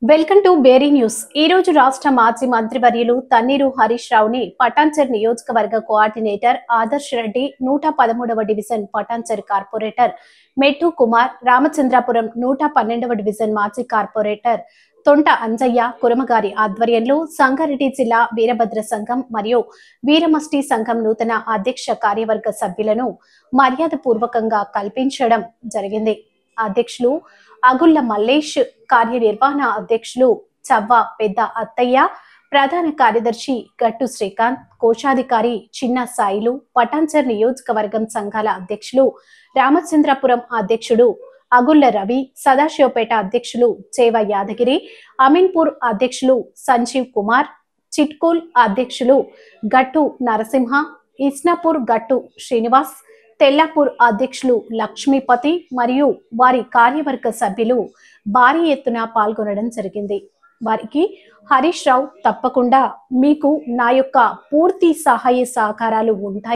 Welcome to బేరీ news. ఈ రోజు రాష్ట్ర మాజీ మంత్రివర్యులు తన్నీరు హరీష్ రావుని పటాన్చెర్ నియోజకవర్గ కోఆర్డినేటర్ ఆదర్శ్ రెడ్డి, 113వ డివిజన్ పటాన్చెర్ కార్పొరేటర్ మెట్టు కుమార్, రామచంద్రాపురం 112వ డివిజన్ మాజీ కార్పొరేటర్ తొంట అంజయ్య కురమగారి ఆధ్వర్యంలో సంగారెడ్డి జిల్లా వీరభద్ర సంఘం మరియు వీరమష్టి సంఘం నూతన అధ్యక్ష కార్యవర్గ సభ్యులను మర్యాదపూర్వకంగా కల్పించడం జరిగింది. అధ్యక్షులు అగుళ్ల మల్లేష్, కార్యనిర్వహణ అధ్యక్షులు చవ్వ పెద్ద అత్తయ్య, ప్రధాన కార్యదర్శి గట్టు శ్రీకాంత్, కోశాధికారి చిన్న సాయిలు, పటాన్చెర్ నియోజకవర్గం సంఘాల అధ్యక్షులు రామచంద్రపురం అధ్యక్షుడు అగుళ్ల రవి, సదాశివపేట అధ్యక్షులు చేవ యాదగిరి, అమీన్పూర్ అధ్యక్షులు సంజీవ్ కుమార్, చిట్కూల్ అధ్యక్షులు గట్టు నరసింహ, ఇస్నాపూర్ గట్టు శ్రీనివాస్, తెల్లాపూర్ అధ్యక్షులు లక్ష్మీపతి మరియు వారి కార్యవర్గ సభ్యులు భారీ ఎత్తున పాల్గొనడం జరిగింది. వారికి హరీష్ రావు తప్పకుండా మీకు నా యొక్క పూర్తి సహాయ సహకారాలు ఉంటాయి.